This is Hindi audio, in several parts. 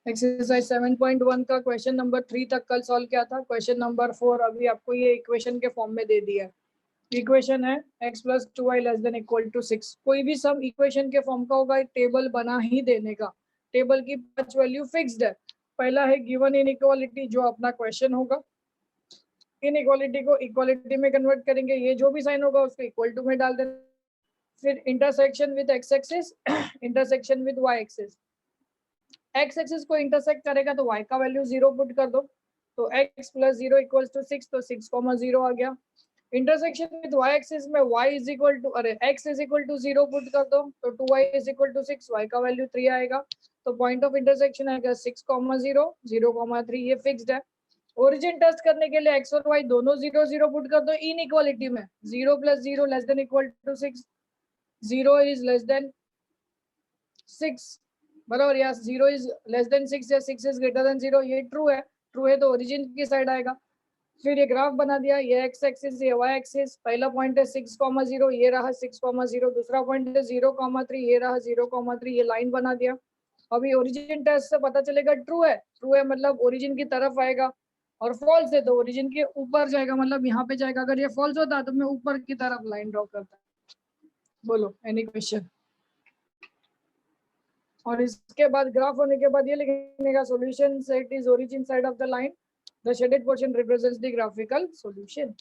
एक्सरसाइज 7.1 का क्वेश्चन नंबर 3 तक कल सॉल्व किया था। क्वेश्चन नंबर 4 अभी आपको ये इक्वेशन के फॉर्म में दे दिया है। इक्वेशन है x plus 2y less than equal to 6। कोई भी सम इक्वेशन के फॉर्म का होगा, एक टेबल बना ही देने का। टेबल की 5 वैल्यू फिक्स्ड है। पहला है गिवन इनइक्वालिटी, जो अपना क्वेश्चन होगा। इनइक्वालिटी को इक्वालिटी में कन्वर्ट करेंगे, ये जो भी साइन होगा उसको इक्वल टू में डाल देना। फिर intersection with x axis, intersection with y axis. X axis को इंटरसेक्ट करेगा तो y का वैल्यू 0 पुट कर दो, तो x प्लस 0 इक्वल्स टू 6, तो 6,0 आ गया। इंटरसेक्शन विद y एक्सिस में y is equal to x is equal to 0 put कर दो, तो 2y is equal to 6, y का वैल्यू 3 आएगा। तो पॉइंट ऑफ इंटरसेक्शन आएगा 6,0, 0,3, ये फिक्स्ड है। ओरिजिन टेस्ट करने के लिए x और y दोनों 0 0 पुट कर दो इनइक्वालिटी में। 0 plus 0 less than equal to 6, 0 is less than 6 बराबर, या 0 इज लेस देन 6 या 6 इज ग्रेटर देन 0, ये ट्रू है। ट्रू है तो ओरिजिन की साइड आएगा। फिर ये ग्राफ बना दिया, ये x एक्सिस ये y एक्सिस। पहला पॉइंट है 6,0, ये रहा 6,0। दूसरा पॉइंट है 0,3, ये रहा 0,3, ये लाइन बना दिया। अभी ओरिजिन टेस्ट से पता चलेगा ट्रू है। ट्रू है मतलब ओरिजिन की तरफ आएगा, और फॉल्स है तो ओरिजिन के ऊपर जाएगा, मतलब यहाँ पे जाएगा। अगर ये फॉल्स होता तो मैं ऊपर की तरफ लाइन ड्रॉ करता। बोलो एनी क्वेश्चन। और इसके बाद ग्राफ होने के बाद ये लिखने का solution set is origin side of the line, the shaded portion represents the graphical solution.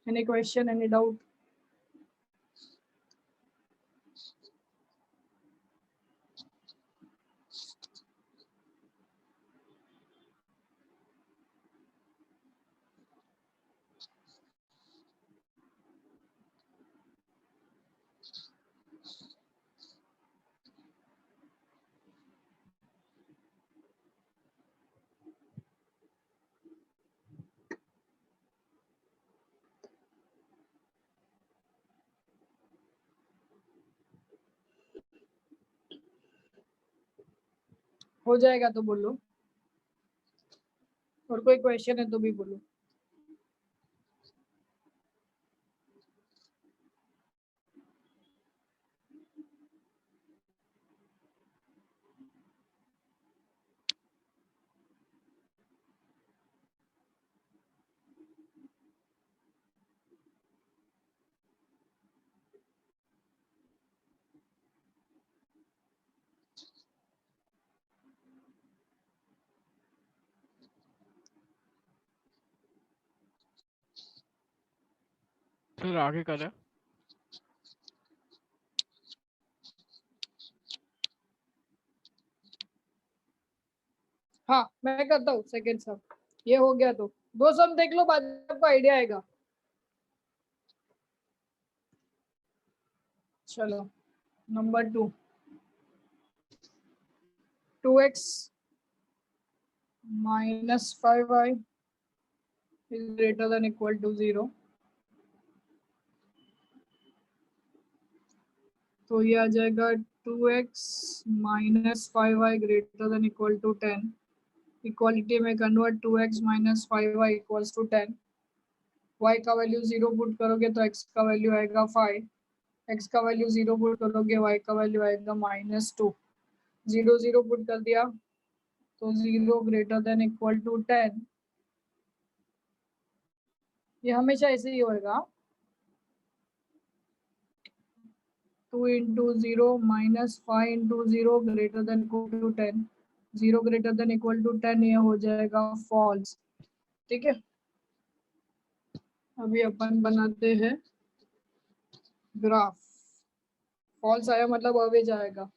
Any question, any doubt? हो जाएगा तो बोलो, और कोई क्वेश्चन है तो भी बोलो। फिर आगे कल है। हाँ मैं करता हूँ सेकेंड सम। ये हो गया तो दो सम देख लो, बाद में आपको आइडिया आएगा। चलो number 2, 2x minus 5y is greater than equal to 0। तो ये आ जाएगा 2x minus 5y greater than equal to 10। Equality में convert, 2x minus 5y equals to 10। y का वैल्यू 0 पुट करोगे तो x का वैल्यू आएगा 5। x का वैल्यू 0 पुट करोगे, y का वैल्यू आएगा -2। 0 0 पुट कर दिया तो 0 ग्रेटर देन इक्वल टू 10। ये हमेशा ऐसे ही होएगा। 2 into 0 minus 5 into 0 greater than equal to 10। 0 greater than equal to 10, ये हो जाएगा फॉल्स। ठीक है, अभी अपन बनाते हैं ग्राफ। फॉल्स आया मतलब अवे जाएगा।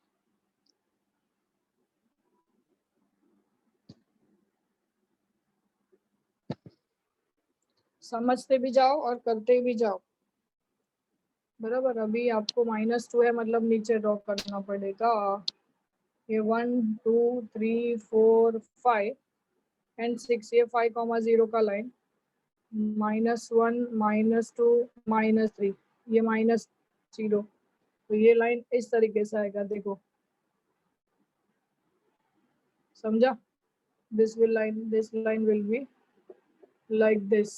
समझते भी जाओ और करते भी जाओ, बराबर। अभी आपको -2 है मतलब नीचे ड्रॉ करना पड़ेगा। ये 1 2 3 4 5 एंड 6, ये 5,0 का लाइन। -1 -2 -3, ये -0। तो ये लाइन इस तरीके से आएगा, देखो समझा? This line will be like this.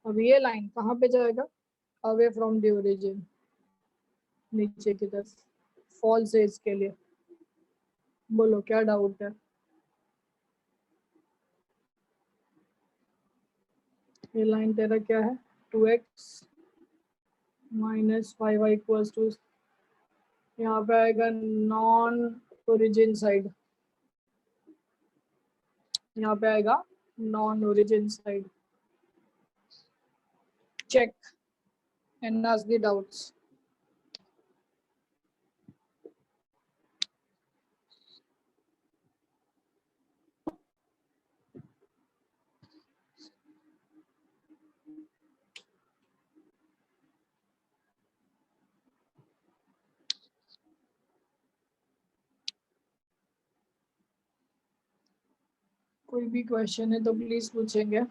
अब ये लाइन कहाँ पे जाएगा? अवे फ्रॉम द ओरिजिन, नीचे की तरफ। फॉल्स है इसके लिए। बोलो क्या डाउट है? ये लाइन तेरा क्या है? 2x minus 5y equals to, यहाँ पे आएगा नॉन ओरिजिन साइड, यहाँ पे आएगा non origin side. Check and ask the doubts. कोई भी क्वेश्चन है तो प्लीज पूछेंगे।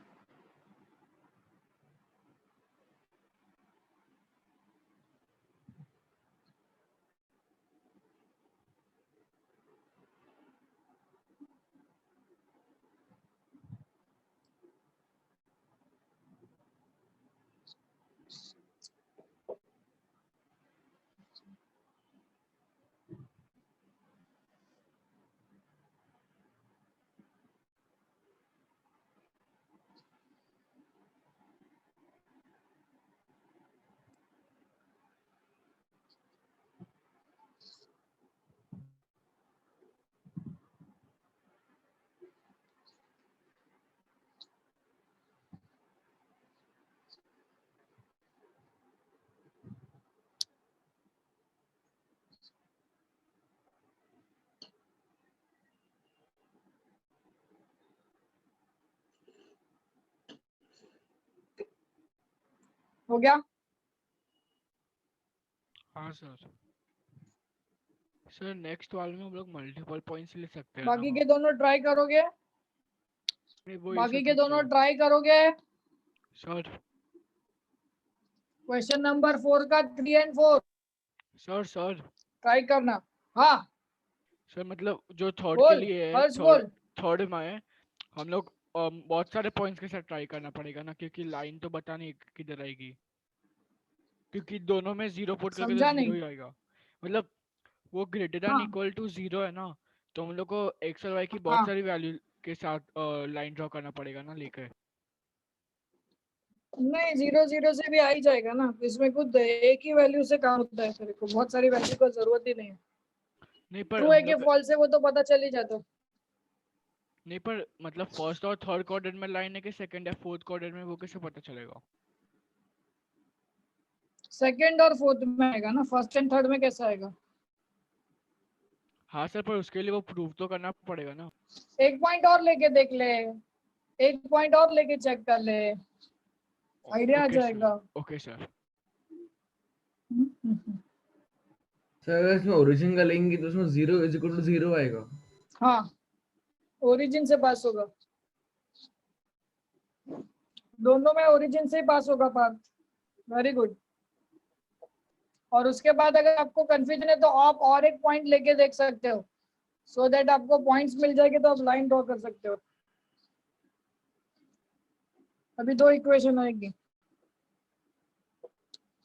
हो गया? हाँ सर। सर नेक्स्ट वाले में हम लोग मल्टीपल पॉइंट्स ले सकते हैं बाकी ना? के दोनों ट्राई करोगे? नहीं वो बाकी इसे के पूछ दोनों रहा ट्राई करोगे? सर। क्वेश्चन नंबर 4 का 3 and 4 सर ट्राई करना। हाँ सर मतलब जो थर्ड के बोल, लिए है, हर्ष थर्ड बोल। थर्ड में है, हम लोग बहुत सारे पॉइंट्स के साथ ट्राई करना पड़ेगा ना, क्योंकि लाइन तो पता नहीं किधर आएगी, क्योंकि दोनों में जीरो पुट करके तो समझा जीरो नहीं? ही आएगा। मतलब वो ग्रेटर देन हाँ इक्वल टू जीरो है ना, तो हम लोग को एक्स और वाई की बहुत हाँ, सारी वैल्यू के साथ लाइन ड्रॉ करना पड़ेगा ना लेकर। नहीं 0 0 से भी आ ही जाएगा ना, इसमें खुद एक ही वैल्यू से काम होता है, तेरे को बहुत सारी वैल्यू का जरूरत ही नहीं है। नहीं पर ट्रू है हम कि लोग, फॉल्स है वो तो पता चल ही जाता। नहीं पर मतलब फर्स्ट और थर्ड क्वाड्रेंट में लाइन है कि सेकंड या फोर्थ क्वाड्रेंट में, वो कैसे पता चलेगा? सेकंड और फोर्थ में आएगा ना, फर्स्ट एंड थर्ड में कैसा आएगा? हाँ सर, पर उसके लिए वो प्रूव तो करना पड़ेगा ना। एक पॉइंट और लेके देख ले, एक पॉइंट और लेके चेक कर ले, आइडिया आ ओके सर, जाएगा। Okay sir. सर अगर इसमें ओरिजिन का लेंगे तो उसमें 0 इज इक्वल टू 0 आएगा। हाँ ओरिजिन से पास होगा, दोनों में ओरिजिन से ही पास होगा पार्ट। Very good. और उसके बाद अगर आपको कंफ्यूजन है तो आप और एक पॉइंट लेके देख सकते हो, सो दैट आपको पॉइंट्स मिल जाएंगे तो आप लाइन ड्रॉ कर सकते हो। अभी दो इक्वेशन आएगी,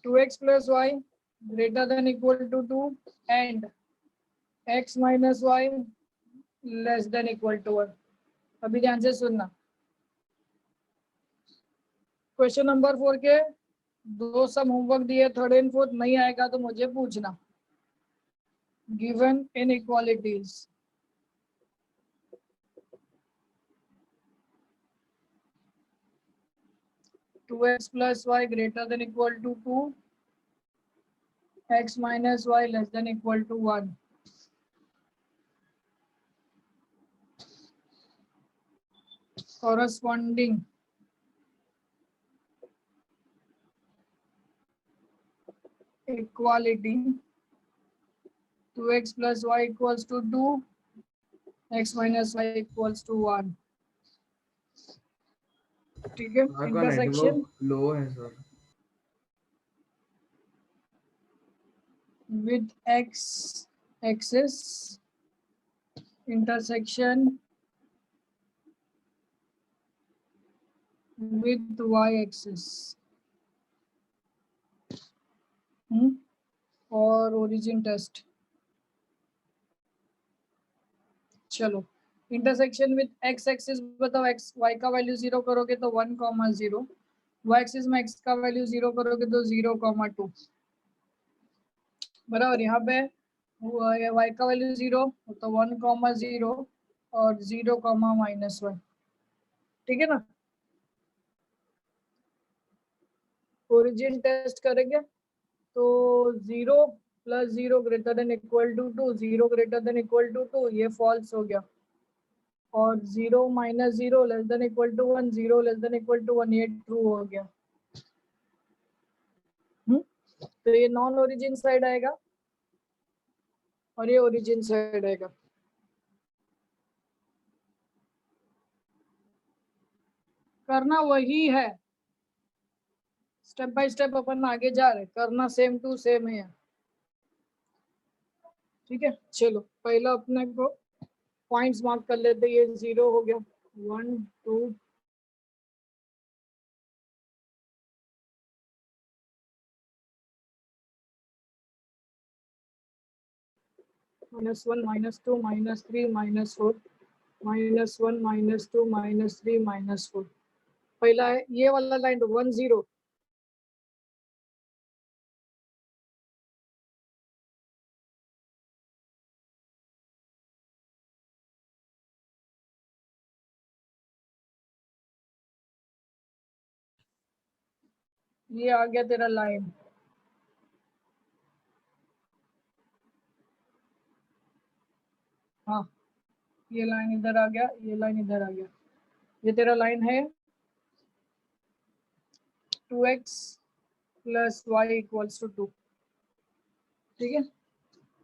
2x plus y greater than equal to 2 and x minus y less than equal to 1। अभी ध्यान से सुनना, क्वेश्चन नंबर 4 के दो सम होमवर्क दिए, थर्ड एंड फोर्थ, नहीं आएगा तो मुझे पूछना। Given inequalities, two x plus y greater than equal to 2, x minus y less than equal to 1। corresponding equality, 2x plus y equals to 2, x minus y equals to 1। ठीक है, आपका इंटरसेक्शन नेटवर्क लो है sir. with x axis, intersection with y axis और ओरिजिन टेस्ट। चलो इंटरसेक्शन विद x एक्सिस बताओ, x y का वैल्यू 0 करोगे तो 1,0, y एक्सिस में x का वैल्यू 0 करोगे तो 0,2 बराबर। यहाँ पे y का वैल्यू 0 तो 1,0 और 0,-1, ठीक है ना। ओरिजिन टेस्ट करेंगे तो 0 + 0 greater than equal to 2, 0 greater than equal to 2 ये फॉल्स हो गया, और 0 - 0 less than equal to 1, 0 less than equal to 1 ये ट्रू हो गया। तो ये नॉन ओरिजिन साइड आएगा और ये ओरिजिन साइड आएगा। करना वही है, स्टेप बाय स्टेप अपन आगे जा रहे, करना सेम टू सेम है, ठीक है। चलो पहला अपने को पॉइंट्स मार्क कर लेते, ये 0 हो गया, 1 2 -1 -2 -3 -4 -1 -2 -3 -4। पहला है ये वाला लाइन 1 0, ये आ गया तेरा लाइन। हाँ ये लाइन इधर आ गया, ये लाइन इधर आ गया, ये तेरा लाइन है 2x + y = 2, ठीक है।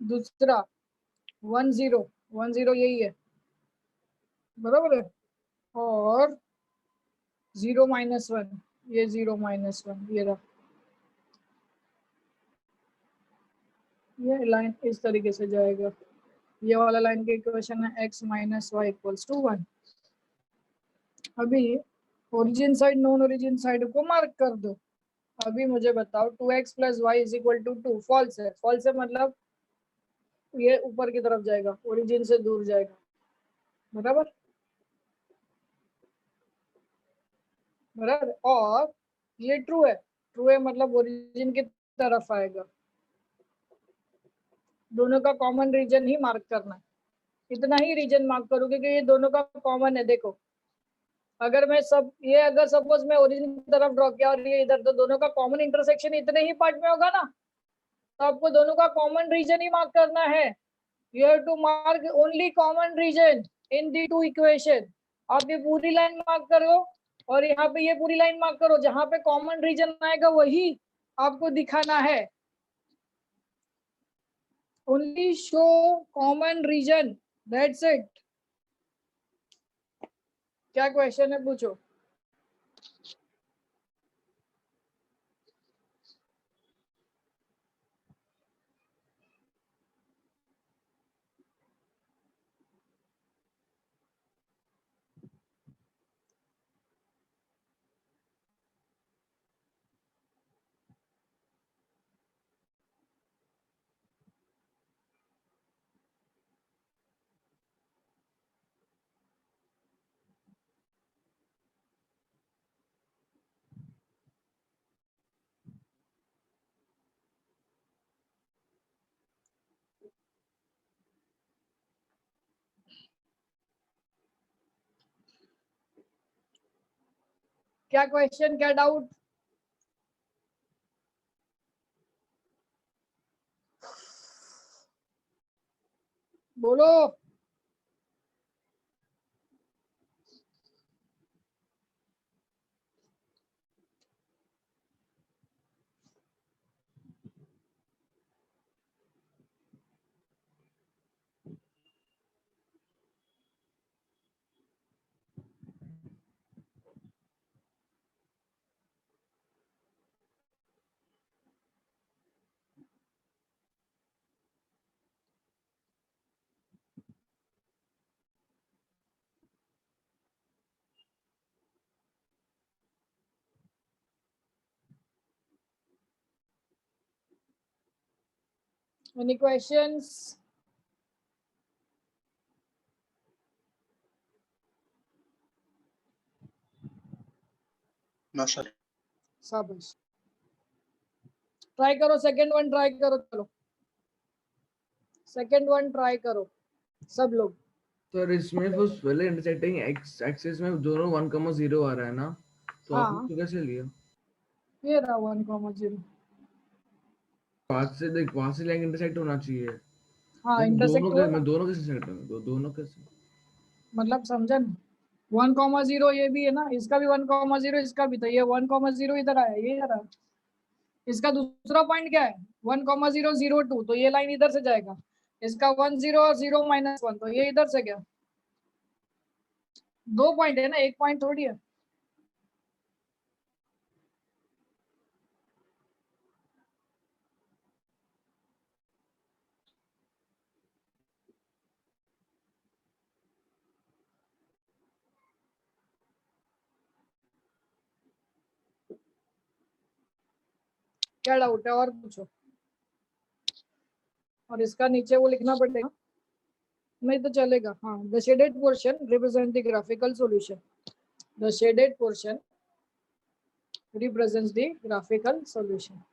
दूसरा 1 0 1 0 यही है, बराबर है, और 0 - 1 ये 0 - 1 ये रहा। ये लाइन इस तरीके से जाएगा, ये वाला लाइन के इक्वेशन है x - y = 1। अभी origin side non origin side को मार्क कर दो। अभी मुझे बताओ 2x + y = 2 फॉल्स है, फॉल्स है मतलब ये ऊपर की तरफ जाएगा, ओरिजिन से दूर जाएगा, बराबर बराबर। और ये ट्रू है, ट्रू है मतलब ओरिजिन की तरफ आएगा। दोनों का कॉमन रीजन ही मार्क करना है, इतना ही रीजन मार्क करोगे कि ये दोनों का कॉमन है। देखो अगर मैं सब ये अगर सपोज मैं ओरिजिन की तरफ ड्रॉ किया और ये इधर, तो दोनों का कॉमन इंटरसेक्शन इतने ही पार्ट में होगा ना, तो आपको दोनों का कॉमन रीजन ही मार्क करना है। You have to mark only common region in the two equation. आप ये पूरी लाइन मार्क करो और यहाँ पे ये पूरी लाइन मार्क करो, जहां पे कॉमन रीजन आएगा वही आपको दिखाना है। Only show common region, that's it. क्या क्वेश्चन है पूछो। क्या क्वेश्चन, क्या डाउट। बोलो। Any questions? No, sir. शाबाश, ट्राई करो, सेकंड वन ट्राई करो, चलो सेकंड वन ट्राई करो सब लोग। सर इसमें वो पहले इंटरसेक्टिंग एक्स एक्सिस में दोनों 1,0 आ रहा है ना, तो हाँ। आपने तो कैसे लिया? ये रहा 1,0। पास से देख, वहां से लाइन इंटरसेक्ट होना चाहिए। हाँ मैं इंटरसेक्ट हुआ, मैं दोनों कैसे सेट करूं? दोनों कैसे? मतलब समझा ना, 1,0 ये भी है ना, इसका भी 1,0, इसका भी, तो ये 1,0 इधर आया, ये इधर आया। इसका दूसरा पॉइंट क्या है, 1,0, 0, 2, तो ये लाइन इधर से जाएगा। इसका 1, 0 और 0 -1, तो ये इधर से गया। 2 पॉइंट है ना, 1 पॉइंट थोड़ी है। क्या डाउट है और पूछो। और इसका नीचे वो लिखना पड़ेगा, नहीं तो चलेगा। हाँ, the shaded portion represent the graphical solution. The shaded portion represents the graphical solution.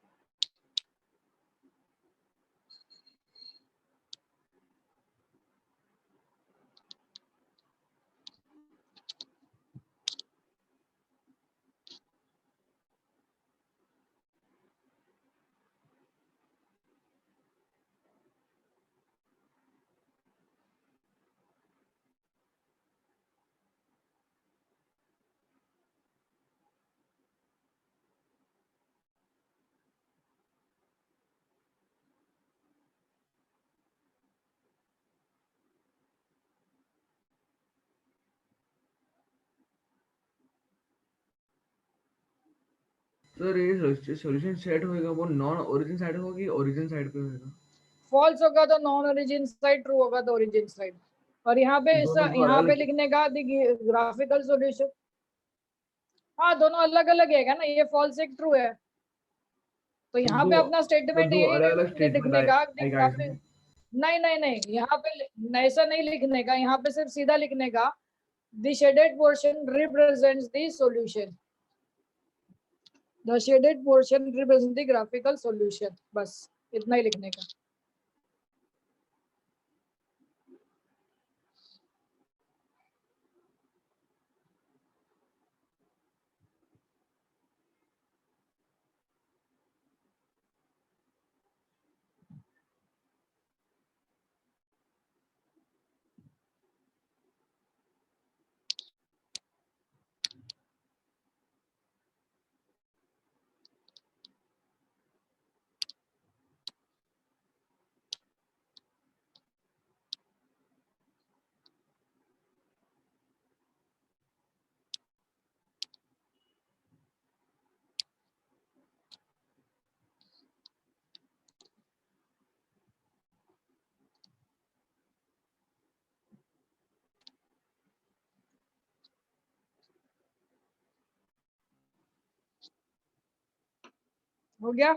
Sir ये सॉल्यूशन सेट होएगा वो नॉन ओरिजिन साइड होगा कि ओरिजिन साइड पे होएगा? फॉल्स होगा तो नॉन ओरिजिन साइड, ट्रू होगा तो ओरिजिन साइड। और यहाँ पे दोनों को यहाँ पे अलग लिखने का ग्राफिकल सॉल्यूशन, हाँ दोनों अलग अलग है ना, ये फॉल्स एक ट्रू है, तो यहाँ पे अपना स्टेटमेंट दो यही अलग अलग लिखने का आएगा ग्राफिक। इसमें। नहीं नहीं नहीं, यहाँ पे ऐसा नहीं लिखने का, यहाँ पे सिर्फ सीधा लिखने का the shaded portion represents the solution. The shaded portion represent the graphical solution, बस इतना ही लिखने का। हो गया?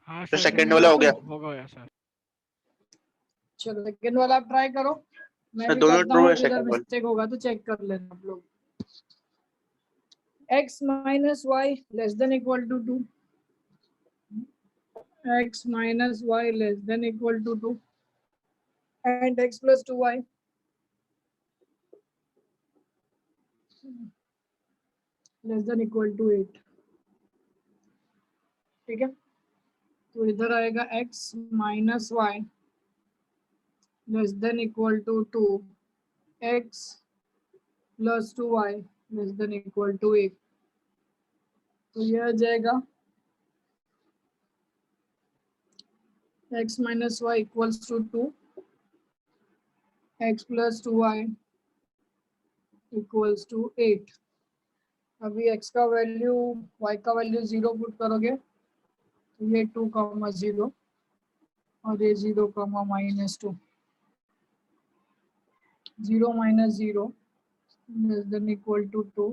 हाँ तो सर, सेकंड वाला हो गया। हो गया सर। चलो सेकंड वाला आप ट्राई करो, मैं सर भी दोनों करता ट्रू हूँ, है इधर सेकंड वाला। मिस्टेक होगा तो चेक कर लेना आप लोग। x minus y less than equal to 2, x minus y less than equal to 2 and x plus 2y less than equal to 8। ठीक है, तो इधर आएगा x minus y less than equal to 2, x plus 2y less than equal to 8। तो ये आ जाएगा x minus y equals to 2, x plus 2y equals to 8। अभी x का वैल्यू y का वैल्यू 0 पुट करोगे तो ये 2,0 और ये 0,-2, 0 minus 0 less than equal to 2,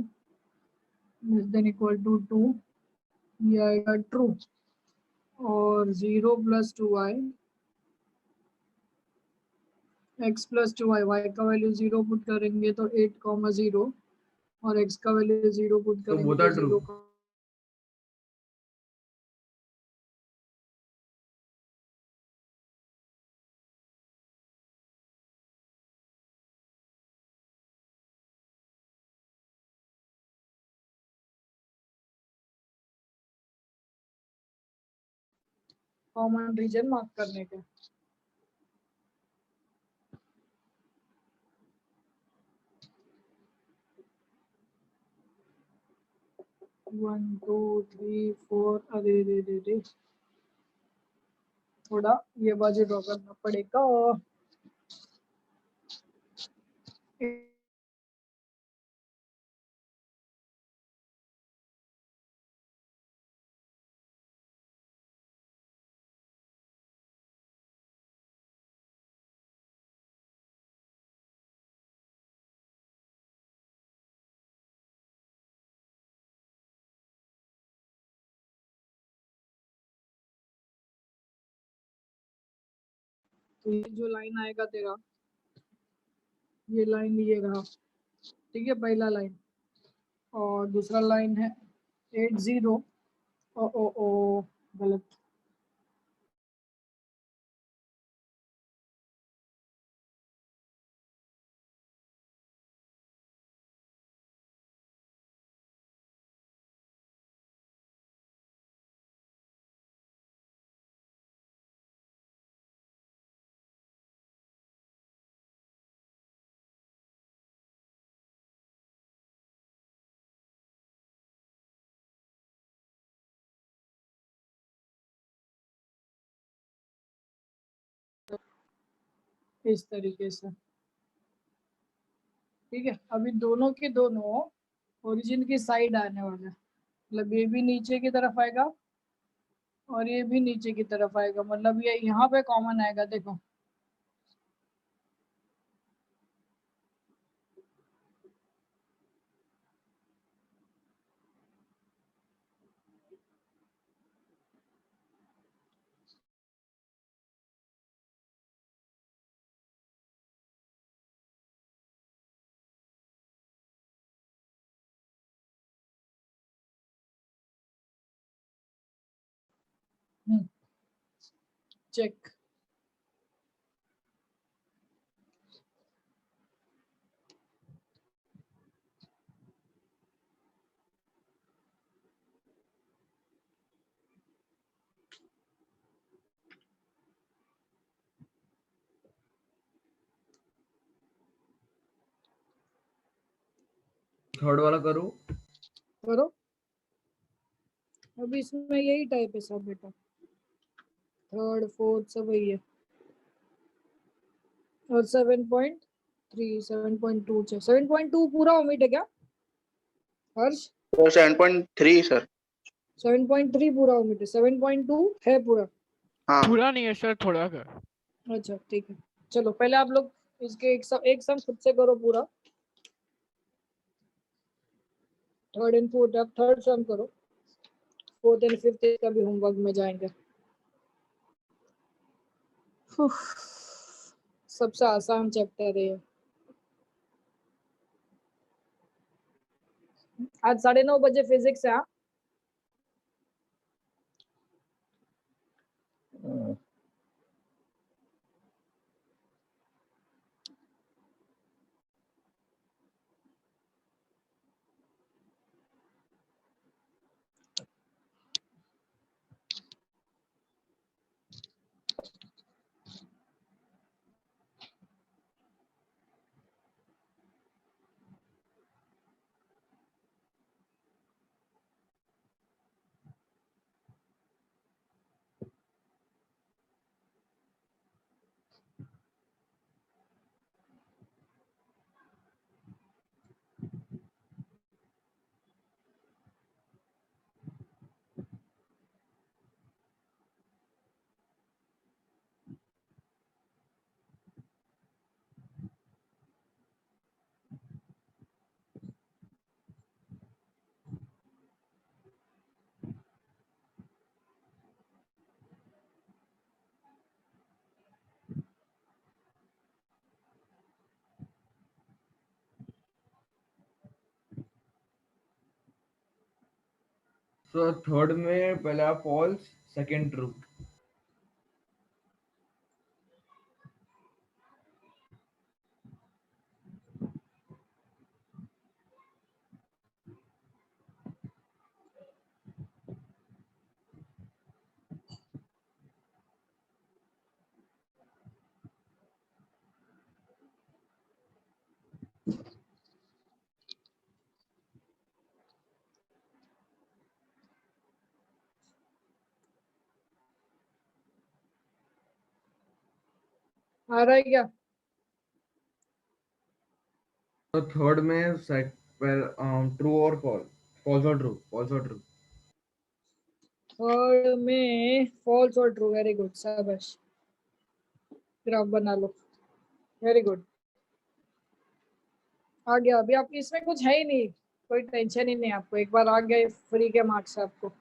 less than equal to 2, ये आएगा ट्रू। और 0 + 2y x + 2y, y का वैल्यू 0 पुट करेंगे तो 8, 0 और x का वैल्यू 0 पुट तो करेंगे both तो are true. 0 common region mark करने के। वन टू थ्री फोर, अरे रे रे रे, थोड़ा ये बाजू ड्रॉ करना पड़ेगा। तो ये जो लाइन आएगा तेरा, ये लाइन ये रहा, ठीक है, पहला लाइन। और दूसरा लाइन है 80, ओ ओ ओ गलत, इस तरीके से, ठीक है। अभी दोनों के दोनों ओरिजिन की साइड आने वाले हैं, मतलब ये भी नीचे की तरफ आएगा और ये भी नीचे की तरफ आएगा, मतलब ये यहाँ पे कॉमन आएगा, देखो। चेक। थर्ड वाला करो। करो, अभी इसमें यही टाइप है सब बेटा, थर्ड फोर्थ सब वही है। और 7.3, 7.2, 7.2 पूरा ओमिट है क्या हर्ष? 7.3 सर। 7.3 पूरा ओमिट है, 7.2 है पूरा। हाँ पूरा नहीं है सर, थोड़ा का। अच्छा ठीक है, चलो पहले आप लोग इसके एक सम खुद से करो पूरा, थर्ड एंड फोर्थ, आप थर्ड सम करो, फोर्थ एंड फिफ्थ का भी होमवर्क में जाएंगे। सबसे आसान चैप्टर है ये। आज 9:30 बजे फिजिक्स है। सो थर्ड में पहला फॉल्स, सेकंड ट्रू। आ रहा है क्या? तो थर्ड में ट्रू और फॉल्स, फॉल्स और ट्रू, फॉल्स और ट्रू। थर्ड में फॉल्स और ट्रू। वेरी गुड, शाबाश। ग्राफ बना लो। वेरी गुड, आ गया। अभी आप इसमें कुछ है ही नहीं, कोई टेंशन ही नहीं आपको। एक बार आ गया, फ्री के मार्क्स है आपको।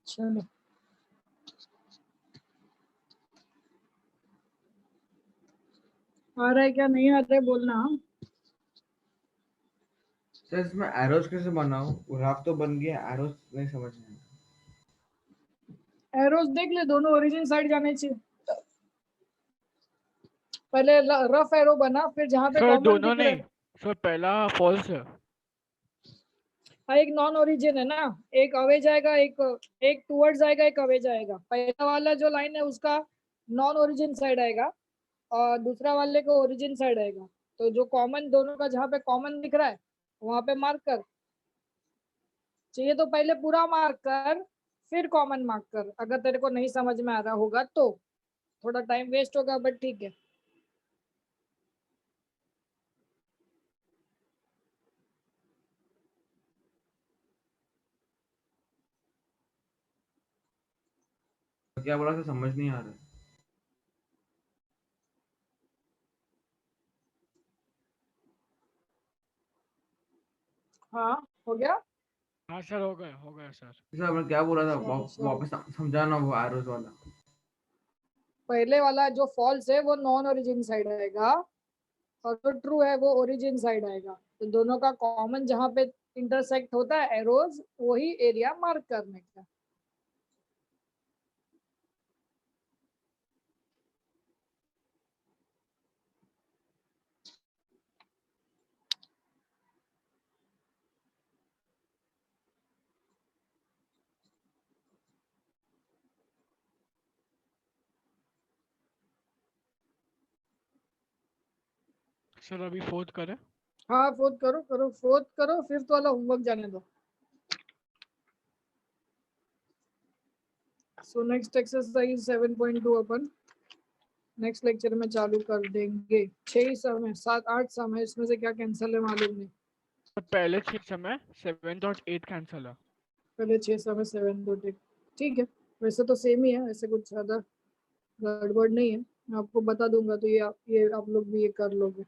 चलो, आ रहा है क्या? नहीं आ रहा है बोलना। सर इसमें एरोस कैसे बनाऊं? ग्राफ तो बन गया, एरोस नहीं समझ में आया। एरोस देख ले, दोनों ओरिजिन साइड जाने चाहिए। पहले रफ एरो बना, फिर जहाँ पे सर कॉमन दोनों दिख रहा नहीं, है। सर पहला फॉल्स है। हाँ, एक नॉन ओरिजिन है ना, एक अवे जाएगा, एक एक टूवर्ड्स जाएगा, एक अवे जाएगा। पहला वाला जो लाइन है उसका नॉन ओरिजिन साइड आएगा, और दूसरा वाले को ओरिजिन साइड आएगा। तो जो कॉमन दोनों का, जहाँ पे कॉमन दिख रहा है वहां पे मार्क कर। चाहिए तो पहले पूरा मार्क कर, फिर कॉमन मार्क कर। अगर तेरे को नहीं समझ में आ रहा होगा तो थोड़ा टाइम वेस्ट होगा, बट ठीक है। क्या बोला, सर समझ नहीं आ रहा है। हाँ, हो गया। हाँ सर, हो गया सर। सर मैं क्या बोला था, चलो चलो, वापस समझाना वो एरोस वाला। पहले वाला जो फॉल्स है वो नॉन ओरिजिन साइड आएगा, और जो ट्रू है वो ओरिजिन साइड आएगा। तो दोनों का कॉमन जहाँ पे इंटरसेक्ट होता है एरोज, वही एरिया मार्क करने का। सर अभी फोर्थ करें? हाँ, फोर्थ करो करो, फोर्थ करो, फिफ्थ वाला होमवर्क जाने दो। सो नेक्स्ट एक्सरसाइज 7.2 अपन नेक्स्ट लेक्चर में चालू कर देंगे। 6 सम है, 7 8 सम है, इसमें से क्या कैंसिल है मालूम नहीं। पहले 6 समय 7th और 8th कैंसिल है। पहले 6 सम है, 7 2 टिक। ठीक है, वैसे तो सेम ही है, वैसे कुछ ज्यादा गड़बड़ नहीं है। मैं आपको बता दूंगा तो ये आप लोग भी ये कर लोगे।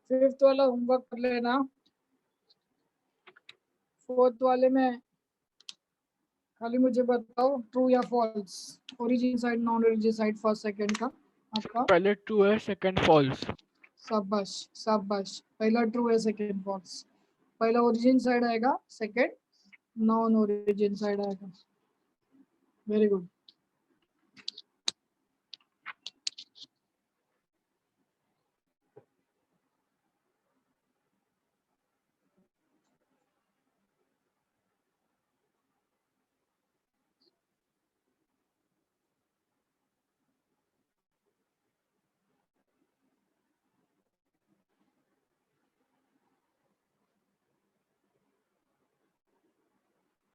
फिफ्थ वाला होमवर्क कर लेना। फोर्थ वाले में खाली मुझे बताओ ट्रू या false, origin side non origin side first second का आपका। पहले ट्रू है, सेकंड फॉल्स। शाबाश शाबाश, पहला ट्रू है सेकंड फॉल्स। पहला ओरिजिन साइड आएगा, सेकंड नॉन ओरिजिन साइड आएगा। Very good.